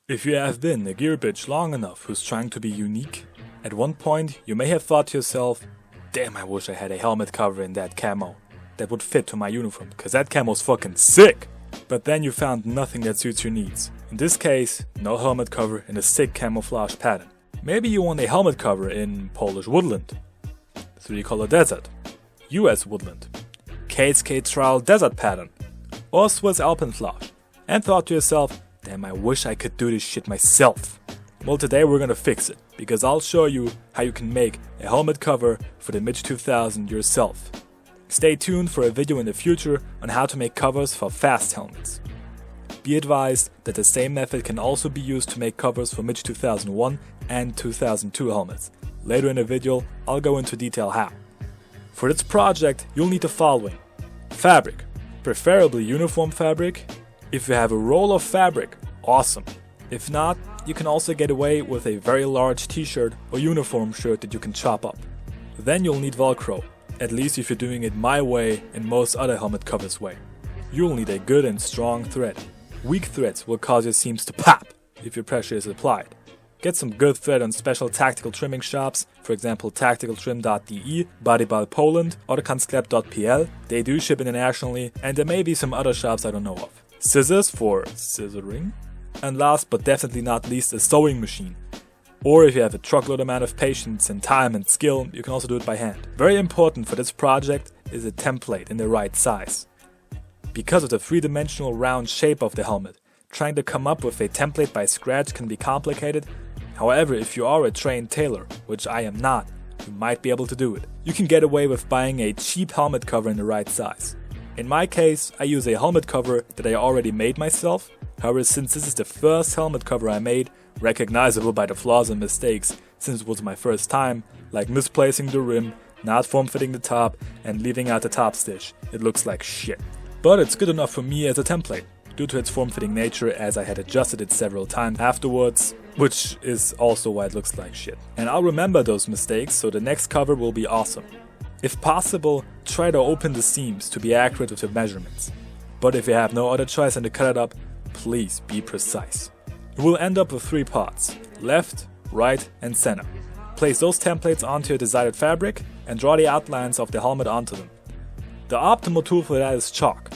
If you have been a gear bitch long enough who's trying to be unique, at one point you may have thought to yourself, damn, I wish I had a helmet cover in that camo that would fit to my uniform, cause that camo's fucking sick! But then you found nothing that suits your needs. In this case, no helmet cover in a sick camouflage pattern. Maybe you want a helmet cover in Polish woodland, 3-color desert, US woodland, KSK trial desert pattern, or Swiss alpenflage, and thought to yourself, damn, I wish I could do this shit myself. Well, today we're gonna fix it, because I'll show you how you can make a helmet cover for the MICH2000 yourself. Stay tuned for a video in the future on how to make covers for fast helmets. Be advised that the same method can also be used to make covers for MICH2001 and 2002 helmets. Later in the video, I'll go into detail how. For this project, you'll need the following: fabric, preferably uniform fabric. If you have a roll of fabric, awesome. If not, you can also get away with a very large t-shirt or uniform shirt that you can chop up. Then you'll need Velcro, at least if you're doing it my way and most other helmet covers way. You'll need a good and strong thread. Weak threads will cause your seams to pop if your pressure is applied. Get some good thread on special tactical trimming shops, for example tacticaltrim.de, Bodyball Poland, or kansklep.pl. They do ship internationally, and there may be some other shops I don't know of. Scissors for scissoring. And last but definitely not least, a sewing machine. Or if you have a truckload amount of patience and time and skill, you can also do it by hand. Very important for this project is a template in the right size. Because of the three-dimensional round shape of the helmet, trying to come up with a template by scratch can be complicated. However, if you are a trained tailor, which I am not, you might be able to do it. You can get away with buying a cheap helmet cover in the right size. In my case, I use a helmet cover that I already made myself. However, since this is the first helmet cover I made, recognizable by the flaws and mistakes, since it was my first time, like misplacing the rim, not form-fitting the top, and leaving out the top stitch, it looks like shit. But it's good enough for me as a template, due to its form-fitting nature, as I had adjusted it several times afterwards, which is also why it looks like shit. And I'll remember those mistakes, so the next cover will be awesome. If possible, try to open the seams to be accurate with your measurements. But if you have no other choice than to cut it up, please be precise. You will end up with 3 parts: left, right and center. Place those templates onto your desired fabric and draw the outlines of the helmet onto them. The optimal tool for that is chalk.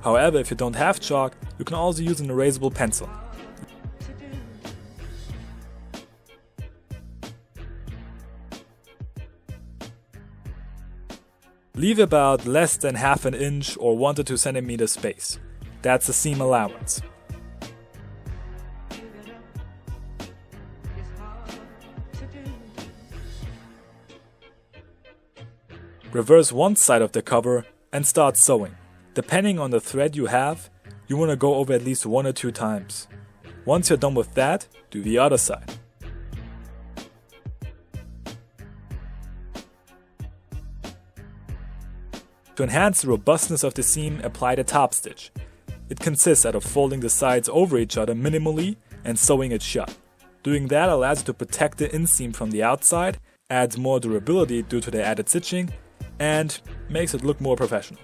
However, if you don't have chalk, you can also use an erasable pencil. Leave about less than half an inch or 1 to 2 centimeters space. That's the seam allowance. Reverse one side of the cover and start sewing. Depending on the thread you have, you want to go over at least 1 or 2 times. Once you're done with that, do the other side. To enhance the robustness of the seam, apply the top stitch. It consists out of folding the sides over each other minimally and sewing it shut. Doing that allows you to protect the inseam from the outside, adds more durability due to the added stitching, and makes it look more professional.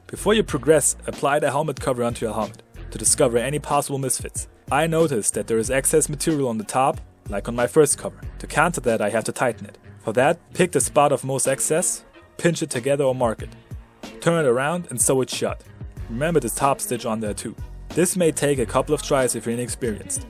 Before you progress, apply the helmet cover onto your helmet to discover any possible misfits. I noticed that there is excess material on the top, like on my first cover. To counter that, I have to tighten it. For that, pick the spot of most excess, pinch it together or mark it. Turn it around and sew it shut. Remember the top stitch on there too. This may take a couple of tries if you're inexperienced.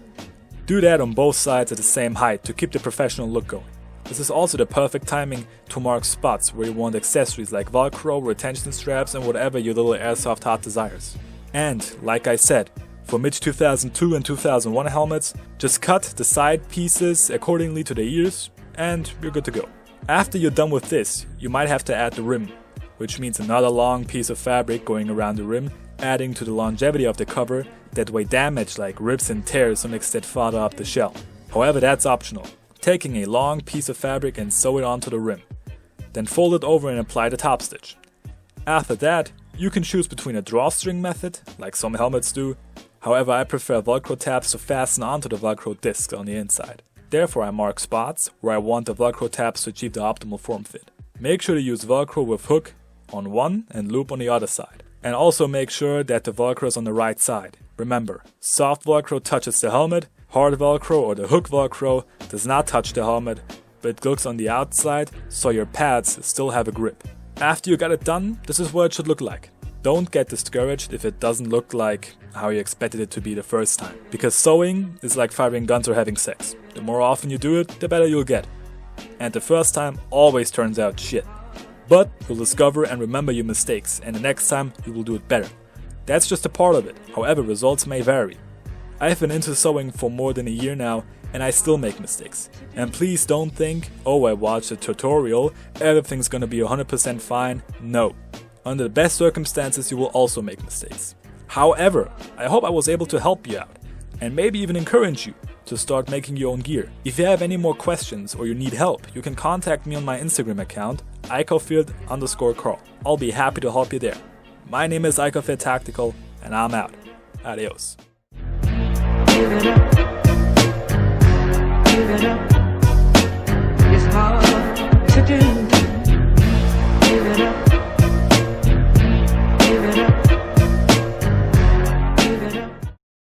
Do that on both sides at the same height to keep the professional look going. This is also the perfect timing to mark spots where you want accessories like Velcro, retention straps and whatever your little airsoft heart desires. And, like I said, for MICH2002 and 2001 helmets, just cut the side pieces accordingly to the ears and you're good to go. After you're done with this, you might have to add the rim, which means another long piece of fabric going around the rim, adding to the longevity of the cover that way damage like rips and tears don't extend farther up the shell. However, that's optional. Taking a long piece of fabric and sew it onto the rim. Then fold it over and apply the top stitch. After that, you can choose between a drawstring method, like some helmets do. However, I prefer Velcro tabs to fasten onto the Velcro disc on the inside. Therefore, I mark spots where I want the Velcro tabs to achieve the optimal form fit. Make sure to use Velcro with hook on one and loop on the other side. And also make sure that the Velcro is on the right side. Remember, soft Velcro touches the helmet, hard Velcro or the hook Velcro does not touch the helmet, but it looks on the outside so your pads still have a grip. After you got it done, this is what it should look like. Don't get discouraged if it doesn't look like how you expected it to be the first time. Because sewing is like firing guns or having sex. The more often you do it, the better you'll get. And the first time always turns out shit. But you'll discover and remember your mistakes, and the next time you will do it better. That's just a part of it, however results may vary. I've been into sewing for more than a year now, and I still make mistakes. And please don't think, oh, I watched a tutorial, everything's gonna be 100% fine. No. Under the best circumstances you will also make mistakes. However, I hope I was able to help you out, and maybe even encourage you to start making your own gear. If you have any more questions or you need help, you can contact me on my Instagram account, ikofield_Carl. I'll be happy to help you there. My name is Ikofield Tactical, and I'm out. Adios. Give it up.